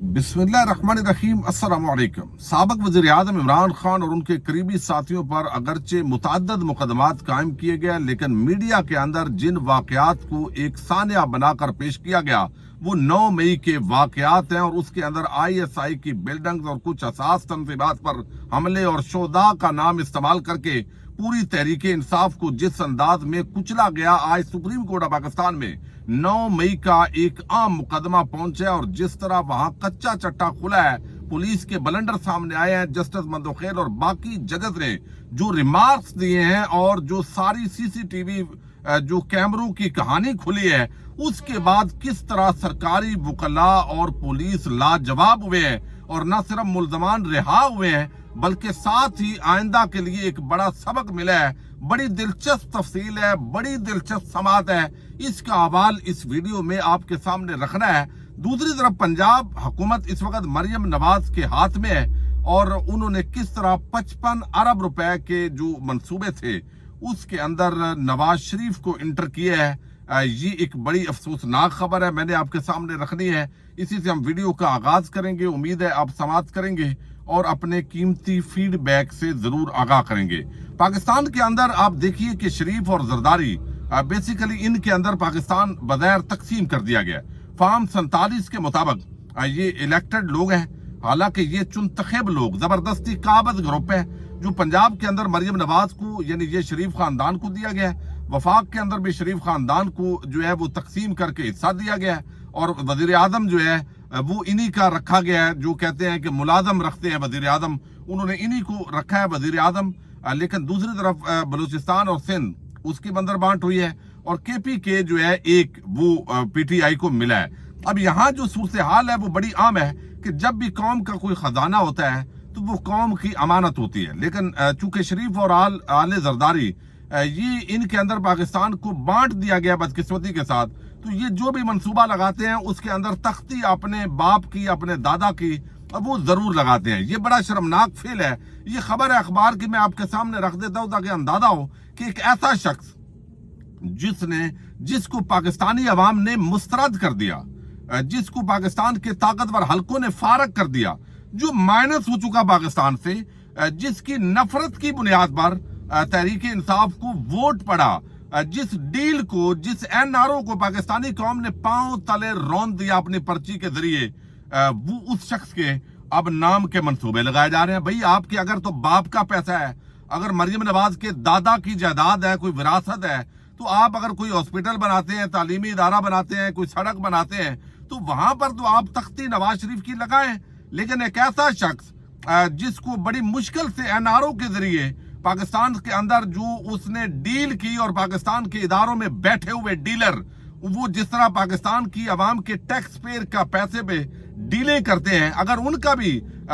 बिस्मिल्लाहिर्रहमानिर्रहीम अस्सलाम वालेकुम। साबिक वज़ीर आज़म इमरान खान और उनके करीबी साथियों पर अगरचे मुतअद्दिद मुकदमात कायम किए गए, लेकिन मीडिया के अंदर जिन वाक़यात को एक सानिया बनाकर पेश किया गया वो 9 मई के वाक़यात हैं और उसके अंदर ISI की बिल्डिंग्स और कुछ असास तंजीमात पर हमले और शोदा का नाम इस्तेमाल करके पूरी तहरीक इंसाफ को जिस अंदाज में कुचला गया। आज सुप्रीम कोर्ट ऑफ पाकिस्तान में 9 मई का एक आम मुकदमा पहुंचा और जिस तरह वहां कच्चा चट्टा खुला है, पुलिस के बलंडर सामने आए हैं, जस्टिस मंदोखेल और बाकी जजेस ने जो रिमार्क्स दिए हैं और जो सारी CCTV जो कैमरों की कहानी खुली है, उसके बाद किस तरह सरकारी वकला और पुलिस लाजवाब हुए हैं और न सिर्फ मुल्जमान रिहा हुए हैं बल्कि साथ ही आइंदा के लिए एक बड़ा सबक मिला है। बड़ी दिलचस्प तफसील है, बड़ी दिलचस्प समात है, इसका हवाल इस वीडियो में आपके सामने रखना है। दूसरी तरफ पंजाब हुकूमत इस वक्त मरियम नवाज के हाथ में है और उन्होंने किस तरह 55 अरब रुपए के जो मंसूबे थे उसके अंदर नवाज शरीफ को इंटर किया है। ये एक बड़ी अफसोसनाक खबर है, मैंने आपके सामने रखनी है। इसी से हम वीडियो का आगाज करेंगे। उम्मीद है आप समाअत करेंगे और अपने कीमती फीडबैक से जरूर आगाह करेंगे। पाकिस्तान के अंदर आप देखिए कि शरीफ और जरदारी बेसिकली इनके अंदर पाकिस्तान बगैर तकसीम कर दिया गया। फार्म 47 के मुताबिक ये इलेक्टेड लोग हैं, हालांकि ये चुनतखब लोग जबरदस्ती काबज ग्रुप है जो पंजाब के अंदर मरियम नवाज को यानी ये शरीफ खानदान को दिया गया है। वफाक के अंदर भी शरीफ खानदान को जो है वो तकसीम करके हिस्सा दिया गया है और वजीर आजम जो है वो इन्हीं का रखा गया है। जो कहते हैं कि मुलाजम रखते हैं वजीर आजम, उन्होंने इन्हीं को रखा है वजीर आजम। लेकिन दूसरी तरफ बलूचिस्तान और सिंध उसकी बंदर बांट हुई है और KPK जो है एक वो PTI को मिला है। अब यहाँ जो सूरत हाल है वो बड़ी आम है कि जब भी कौम का कोई खजाना होता है तो वो कौम की अमानत होती है, लेकिन चूंकि शरीफ और आले जरदारी ये इनके अंदर पाकिस्तान को बांट दिया गया बदकिस्मती के साथ, तो ये जो भी मंसूबा लगाते हैं उसके अंदर तख्ती अपने बाप की अपने दादा की वो जरूर लगाते हैं। ये बड़ा शर्मनाक फेल है। ये खबर है अखबार की, मैं आपके सामने रख देता हूं ताकि अंदाजा हो कि एक ऐसा शख्स जिसको पाकिस्तानी अवाम ने मुस्तरद कर दिया, जिसको पाकिस्तान के ताकतवर हलकों ने फारग कर दिया, जो माइनस हो चुका पाकिस्तान से, जिसकी नफरत की बुनियाद पर तहरीक इंसाफ को वोट पड़ा, जिस डील को जिस NRO को पाकिस्तानी कौम ने पांव तले रौंद दिया अपनी पर्ची के जरिए, वो उस शख्स के अब नाम के मंसूबे लगाए जा रहे हैं। भाई आपके अगर तो बाप का पैसा है, अगर मरियम नवाज के दादा की जायदाद है, कोई विरासत है, तो आप अगर कोई हॉस्पिटल बनाते हैं, तालीमी इदारा बनाते हैं, कोई सड़क बनाते हैं, तो वहां पर तो आप तख्ती नवाज शरीफ की लगाएं। लेकिन एक ऐसा शख्स जिसको बड़ी मुश्किल से NRO के जरिए पाकिस्तान के अंदर जो उसने डील की और पाकिस्तान के इदारों में बैठे हुए डीलर वो जिस तरह पाकिस्तान की आवाम के टैक्स पेयर का पैसे पे डीलें करते हैं, अगर उनका भी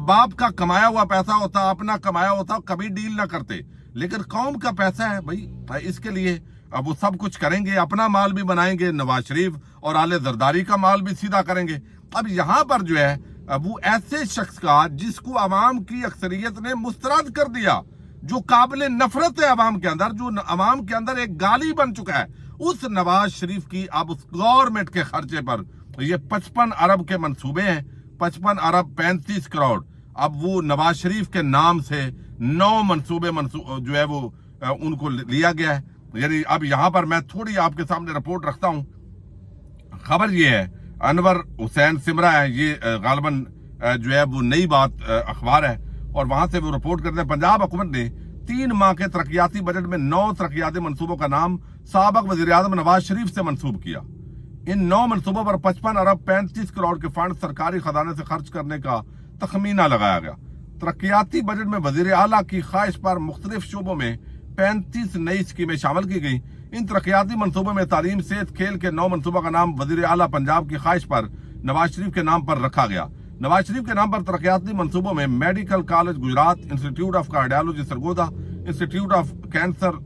बाप का कमाया हुआ पैसा होता, अपना कमाया होता, कभी डील ना करते। लेकिन कौम का पैसा है भाई, इसके लिए अब वो सब कुछ करेंगे, अपना माल भी बनाएंगे, नवाज शरीफ और आले जरदारी का माल भी सीधा करेंगे। अब यहाँ पर जो है वो ऐसे शख्स का जिसको आवाम की अक्सरियत ने मुस्तरद कर दिया, जो काबिल नफरत है आवाम के अंदर, जो आवाम के अंदर एक गाली बन चुका है, उस नवाज शरीफ की अब उस गवर्नमेंट के खर्चे पर ये 55 अरब के मंसूबे हैं, 55 अरब 35 करोड़। अब वो नवाज शरीफ के नाम से 9 मंसूबे जो है वो उनको लिया गया है। यानी अब यहाँ पर मैं थोड़ी आपके सामने रिपोर्ट रखता हूँ। खबर ये है, अनवर हुसैन सिमरा है, ये गालबन जो है वो नई बात अखबार है और वहां से वो रिपोर्ट करते हैं पंजाब हुकूमत ने 3 माह के तरक्याती बजट में 9 तरक्याती मंसूबों का नाम साबिक वजीर आजम नवाज शरीफ से मंसूब किया। इन 9 मंसूबों पर 55 अरब 35 करोड़ के फंड सरकारी खजाने से खर्च करने का तखमीना लगाया गया। तरक्याती बजट में वजीर आला की ख्वाहिश पर मुख्तलिफ शोबों में 35 नई स्कीमें शामिल की गई। इन तरक्याती मंसूबों में तालीम, सेहत, खेल के 9 मंसूबों का नाम वजीर आला पंजाब की ख्वाहिश पर नवाज शरीफ के नाम पर रखा गया। नवाज शरीफ के नाम पर तरक्याती मंसूबों में medical college Gujarat, institute of cardiology Sargodha, institute of cancer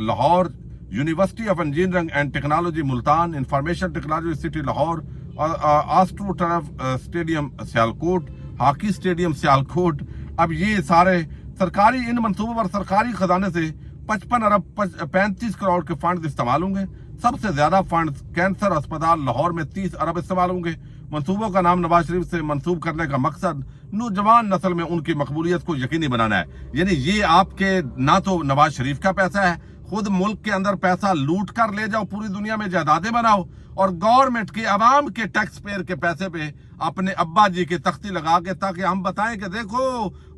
Lahore, university of engineering and technology Multan, information technology city Lahore, astro turf stadium Sialkot, hockey stadium Sialkot. अब ये सारे सरकारी इन मंसूबों पर सरकारी खजाने से 55 अरब 35 करोड़ के फंड इस्तेमाल होंगे। सबसे ज्यादा फंड कैंसर अस्पताल लाहौर में 30 अरब इस्तेमाल होंगे। मंसूबों का नाम नवाज शरीफ से मंसूब करने का मकसद नौजवान नस्ल में उनकी मकबूलियत को यकीनी बनाना है। यानी ये आपके ना तो नवाज शरीफ का पैसा है, खुद मुल्क के अंदर पैसा लूट कर ले जाओ, पूरी दुनिया में जायदादें बनाओ और गवर्नमेंट के अवाम के टैक्स पेयर के पैसे पे अपने अब्बा जी की तख्ती लगा के ताकि हम बताएं कि देखो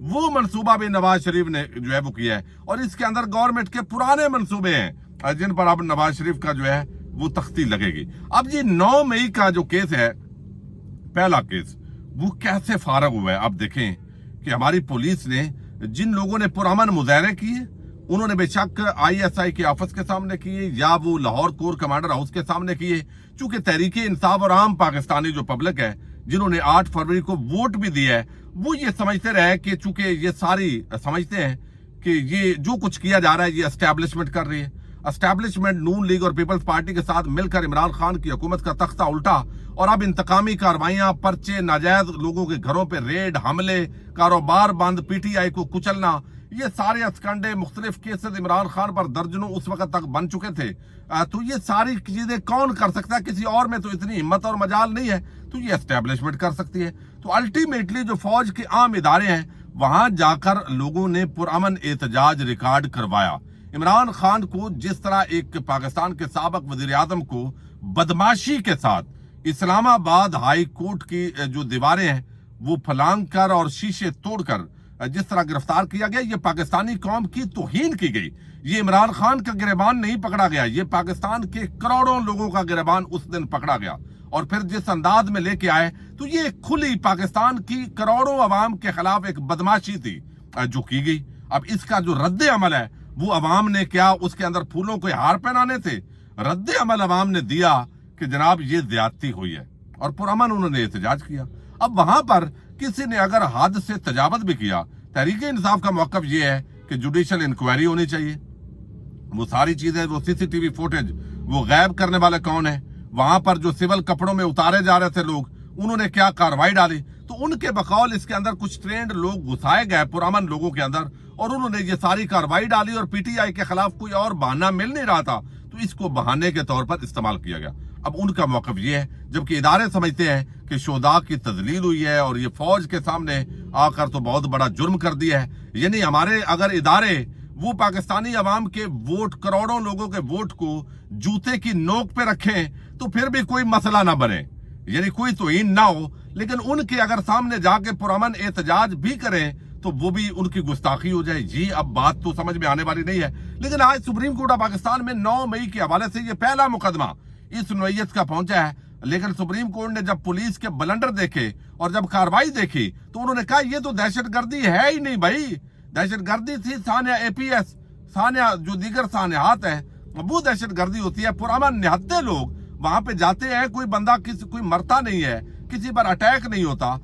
वो मंसूबा भी नवाज शरीफ ने जो है वो किया है और इसके अंदर गवर्नमेंट के पुराने मंसूबे हैं जिन पर अब नवाज शरीफ का जो है वो तख्ती लगेगी। अब ये 9 मई का जो केस है, पहला केस, वो कैसे फारग हुआ है। अब देखें कि हमारी पुलिस ने जिन लोगों ने पुरअमन मुजाहरे किए, उन्होंने बेशक ISI के ऑफिस के सामने किए या वो लाहौर कोर कमांडर हाउस के सामने किए, चूंकि तहरीक इंसाफ और आम पाकिस्तानी जो पब्लिक है जिन्होंने 8 फरवरी को वोट भी दिया है, वो ये समझते रहे कि चूंकि ये सारी समझते हैं कि ये जो कुछ किया जा रहा है ये एस्टैब्लिशमेंट कर रही है। एस्टैब्लिशमेंट नून लीग और पीपल्स पार्टी के साथ मिलकर इमरान खान की हुकूमत का तख्ता उल्टा और अब इंतकामी कार्रवाइयां, पर्चे, नाजायज लोगों के घरों पे रेड, हमले, कारोबार बंद, PTI को कुचलना, ये सारे हथकंडे, मुख्तलिफ केसेस इमरान खान पर दर्जनों उस वक्त तक बन चुके थे। तो ये सारी चीजें कौन कर सकता है? किसी और में तो इतनी हिम्मत और मजाल नहीं है, तो ये एस्टैब्लिशमेंट कर सकती है। तो अल्टीमेटली जो फौज के आम इदारे हैं वहां जाकर लोगों ने पुरअमन एहतजाज रिकॉर्ड करवाया। इमरान खान को जिस तरह एक पाकिस्तान के साबिक वजीर आजम को बदमाशी के साथ इस्लामाबाद हाई कोर्ट की जो दीवारें हैं वो फलांग कर और शीशे तोड़कर जिस तरह गिरफ्तार किया गया, ये पाकिस्तानी कौम की तौहीन की गई। ये इमरान खान का गिरबान नहीं पकड़ा गया, ये पाकिस्तान के करोड़ों लोगों का गिरबान उस दिन पकड़ा गया और फिर जिस अंदाज में लेके आए तो ये खुली पाकिस्तान की करोड़ों अवाम के खिलाफ एक बदमाशी थी जो की गई। अब इसका जो रद्द अमल है वो अवाम ने क्या उसके अंदर फूलों के हार पहनाने थे? रद्द अमल अवाम ने दिया कि जनाब ये ज्यादती हुई है और पुरअमन उन्होंने एहतजाज किया। अब वहां पर किसी ने अगर हद से तजावत भी किया, तहरीक इंसाफ का मौकफ ये है कि जुडिशल इंक्वायरी होनी चाहिए। वो सारी चीजें, वो CCTV फुटेज, वो गायब करने वाले कौन है, वहां पर जो सिविल कपड़ों में उतारे जा रहे थे लोग, उन्होंने क्या कार्रवाई डाली, तो उनके बकौल इसके अंदर कुछ ट्रेंड लोग घुसाए गए पुरअमन लोगों के अंदर और उन्होंने ये सारी कार्रवाई डाली और PTI के खिलाफ कोई और बहाना मिल नहीं रहा था तो इसको बहाने के तौर पर इस्तेमाल किया गया। अब उनका मौकफ ये है, जबकि इदारे समझते हैं कि शोधा की तजलील हुई है और ये फौज के सामने आकर तो बहुत बड़ा जुर्म कर दिया है। यानी हमारे अगर इदारे वो पाकिस्तानी अवाम के वोट, करोड़ों लोगों के वोट को जूते की नोक पे रखें तो फिर भी कोई मसला ना बने, यानी कोई तौहीन ना हो, लेकिन उनके अगर सामने जाके पुरअमन एहतजाज भी करें तो वो भी उनकी गुस्ताखी हो जाए। जी अब बात तो समझ में आने वाली नहीं है, लेकिन आज सुप्रीम कोर्ट ऑफ पाकिस्तान में 9 मई के हवाले से ये पहला मुकदमा इस नौयत का पहुंचा है। लेकिन सुप्रीम कोर्ट ने जब पुलिस के बलंडर देखे और जब कार्रवाई देखी तो उन्होंने कहा ये तो दहशतगर्दी है ही नहीं भाई, दहशतगर्दी थी सानिया APS, सानिया जो दीगर सानियात है वो दहशतगर्दी होती है। पुरअमन निहत्ते लोग वहां पे जाते हैं, कोई बंदा कोई मरता नहीं है, किसी पर अटैक नहीं होता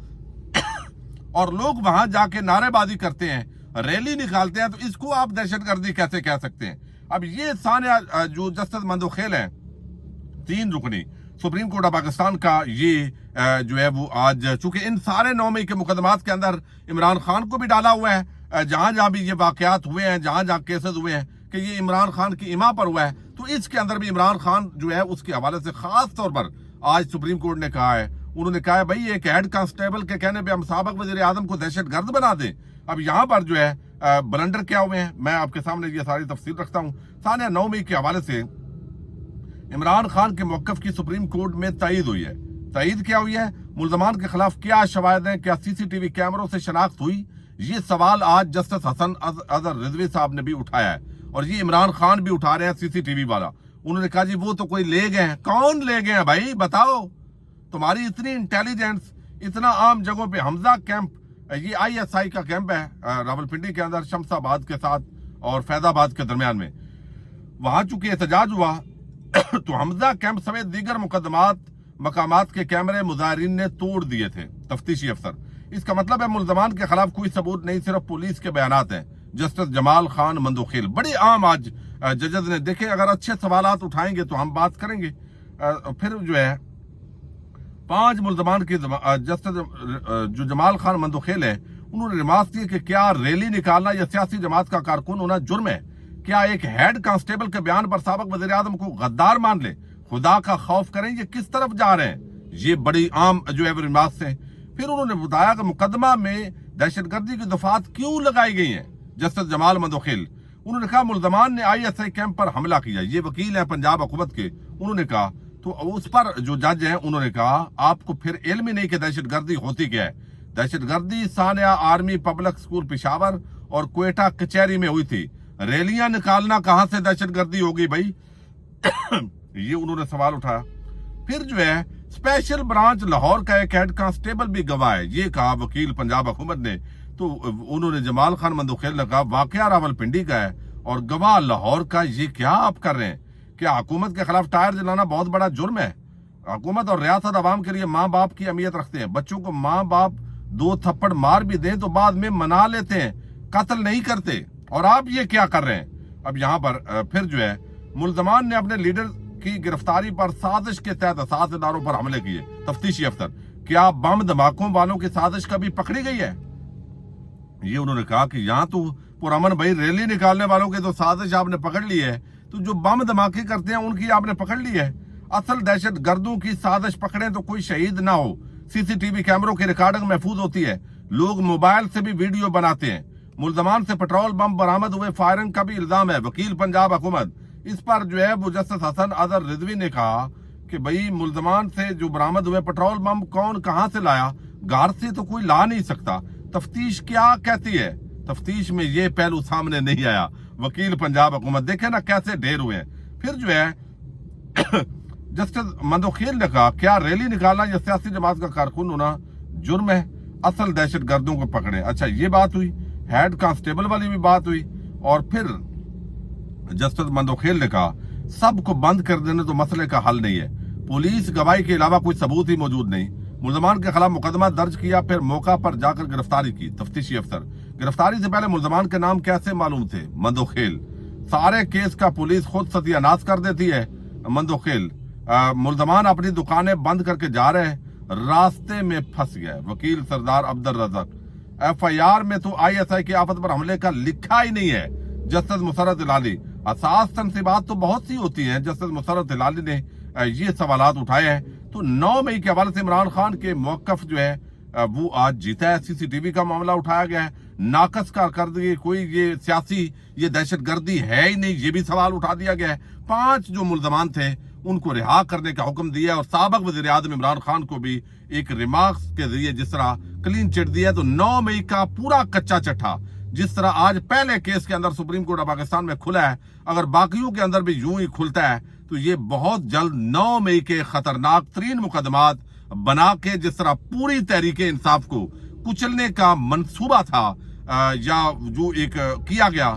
और लोग वहां जाके नारेबाजी करते हैं, रैली निकालते हैं, तो इसको आप दहशतगर्दी कैसे कह सकते हैं? अब ये सानिया जो जस्टिस मंदोखेल है 3 रुकनी सुप्रीम कोर्ट ऑफ पाकिस्तान का, ये जो है वो आज चूंकि इन सारे 9 मई के मुकदमात के अंदर इमरान खान को भी डाला हुआ है, जहां जहां भी ये वाकयात हुए हैं, जहां जहां केसेस हुए हैं कि ये इमरान खान की इमा पर हुआ है, तो इसके अंदर भी इमरान खान जो है उसके हवाले से खास तौर पर आज सुप्रीम कोर्ट ने कहा है, उन्होंने कहा है भाई एक हेड कांस्टेबल के कहने पे हम साबिक वजीर आजम को दहशतगर्द बना दें। अब यहाँ पर जो है बलंडर क्या हुए हैं मैं आपके सामने ये सारी तफसील रखता हूँ। सानिया 9 मई के हवाले से इमरान खान के मौकफ की सुप्रीम कोर्ट में तईद हुई है। तईद क्या हुई है? मुल्जमान के खिलाफ क्या शवाहिद हैं, क्या CCTV कैमरों से शनाख्त हुई, ये सवाल आज जस्टिस हसन अजहर रिजवी साहब ने भी उठाया है और ये इमरान खान भी उठा रहे हैं CCTV वाला। उन्होंने कहा जी वो तो कोई ले गए हैं। कौन ले गए हैं भाई बताओ? तुम्हारी इतनी इंटेलिजेंस, इतना आम जगहों पे हमजा कैंप, ये ISI का कैंप है रावलपिंडी के अंदर शमशाबाद के साथ और फैजाबाद के दरमियान में, वहां चूंकि एहतजाज हुआ तो हमजा कैंप समेत दीगर मकामात के कैमरे मुजाहिरीन ने तोड़ दिए थे तफ्तीशी अफसर। इसका मतलब है मुल्जमान के खिलाफ कोई सबूत नहीं, सिर्फ पुलिस के बयानात हैं। जस्टिस जमाल खान मंदोखेल बड़ी आम आज जजेस ने देखे, अगर अच्छे सवालात उठाएंगे तो हम बात करेंगे। फिर जो है 5 मुल्जमान की जस्टिस जो जमाल खान मंदोखेल है उन्होंने रिमार्क दिए कि क्या रैली निकालना या सियासी जमात का कारकुन होना जुर्म है? क्या एक हेड कांस्टेबल के बयान पर साबिक वजीर आजम को गद्दार मान ले? खुदा का खौफ करें, ये किस तरफ जा रहे हैं? یہ بڑی عام جو ہے وہ بات سے. پھر انہوں نے بتایا کہ مقدمہ میں دہشت گردی کی دفعات کیوں لگائی گئی ہیں. جسٹس جمال مندوخیل انہوں نے کہا ملزمان نے ISI کیمپ پر حملہ کیا. یہ وکیل ہیں پنجاب حکومت کے. انہوں نے کہا تو اس پر جو جج ہیں انہوں نے کہا آپ کو پھر علم ہی نہیں کہ دہشت گردی ہوتی کیا ہے. دہشت گردی ثانیہ آرمی پبلک اسکول پشاور اور کوئٹہ کچہری میں ہوئی تھی. ریلیاں نکالنا کہاں سے دہشت گردی ہوگی بھائی؟ یہ انہوں نے سوال اٹھایا. پھر جو ہے اسپیشل برانچ لاہور کا ایک ہیڈ کانسٹیبل بھی گواہ ہے. یہ کہا وکیل پنجاب حکومت نے. تو انہوں نے جمال خان مندوخیل نے کہا واقعہ راولپنڈی کا ہے اور گواہ لاہور کا. یہ کیا آپ کر رہے ہیں؟ کیا حکومت کے خلاف ٹائر جلانا بہت بڑا جرم ہے؟ حکومت اور ریاست عوام کے لیے ماں باپ کی اہمیت رکھتے ہیں. بچوں کو ماں باپ 2 تھپڑ مار بھی دیں تو بعد میں منا لیتے ہیں, قتل نہیں کرتے. اور آپ یہ کیا کر رہے ہیں؟ اب یہاں پر پھر جو ہے ملزمان نے اپنے لیڈر کی گرفتاری پر سازش کے تحت 7 اداروں پر حملے کیے. تفتیشی افسر کیا بم دھماکوں والوں کی سازش کبھی پکڑی گئی ہے؟ یہ انہوں نے کہا کہ یہاں تو پرامن بھائی ریلی نکالنے والوں کی تو سازش آپ نے پکڑ لی ہے, تو جو بم دھماکے کرتے ہیں ان کی آپ نے پکڑ لی ہے. اصل دہشت گردوں کی سازش پکڑیں تو کوئی شہید نہ ہو. CCTV کیمروں کی ریکارڈنگ محفوظ ہوتی ہے. لوگ موبائل سے بھی ویڈیو بناتے ہیں. ملزمان سے پٹرول بم برآمد ہوئے فائرنگ کا بھی الزام ہے. وکیل پنجاب حکومت اس پر جو ہے وہ جسٹس حسن اظہر رضوی نے کہا کہ بھئی ملزمان سے جو برآمد ہوئے پٹرول بم کون کہاں سے لایا؟ گھر سے تو کوئی لا نہیں سکتا. تفتیش کیا کہتی ہے؟ تفتیش میں یہ پہلو سامنے نہیں آیا. وکیل پنجاب حکومت دیکھیں نا کیسے ڈھیر ہوئے ہیں. پھر جو ہے جسٹس مندوخیل نے کہا کیا ریلی نکالنا یا سیاسی جماعت کا کارکن ہونا جرم ہے؟ اصل دہشت گردوں کو پکڑے. اچھا یہ بات ہوئی. ہیڈ کانسٹیبل والی بھی بات ہوئی. اور پھر جسٹس مندوخیل نے کہا سب کو بند کر دینے تو مسئلے کا حل نہیں ہے. پولیس گواہی کے علاوہ کوئی ثبوت ہی موجود نہیں. ملزمان کے خلاف مقدمہ درج کیا, پھر موقع پر جا کر گرفتاری کی. تفتیشی افسر گرفتاری سے پہلے ملزمان کے نام کیسے معلوم تھے؟ مندوخیل سارے کیس کا پولیس خود ستیہ ناش کر دیتی ہے. مندوخیل ملزمان اپنی دکانیں بند کر کے جا رہے, راستے میں پھنس گئے. وکیل سردار عبدالرزاق FIR میں تو ISI کی آفت پر حملے کا لکھا ہی نہیں ہے. جسٹس مسرت ہلالی اساس تنصیبات تو بہت سی ہوتی ہیں. جسٹس مسرت ہلالی نے یہ سوالات اٹھائے ہیں. تو 9 مئی کے حوالے سے عمران خان کے موقف جو ہے وہ آج جیتا ہے. CCTV کا معاملہ اٹھایا گیا ہے. ناقص کارکردگی کوئی یہ سیاسی یہ دہشت گردی ہے ہی نہیں, یہ بھی سوال اٹھا دیا گیا ہے. 5 جو ملزمان تھے ان کو رہا کرنے کا حکم دیا, اور سابق وزیر اعظم عمران خان کو بھی ایک ریمارکس کے ذریعے جس طرح کلین چٹ دیا. تو 9 مئی کا پورا کچا چٹھا جس طرح آج پہلے کیس کے اندر سپریم کورٹ آف پاکستان میں کھلا ہے, اگر باقیوں کے اندر بھی یوں ہی کھلتا ہے تو یہ بہت جلد 9 مئی کے خطرناک ترین مقدمات بنا کے جس طرح پوری تحریک انصاف کو کچلنے کا منصوبہ تھا یا جو ایک کیا گیا,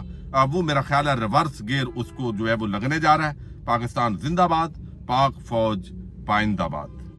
وہ میرا خیال ہے ریورس گیئر اس کو جو ہے وہ لگنے جا رہا ہے. پاکستان زندہ باد, پاک فوج پائندہ باد.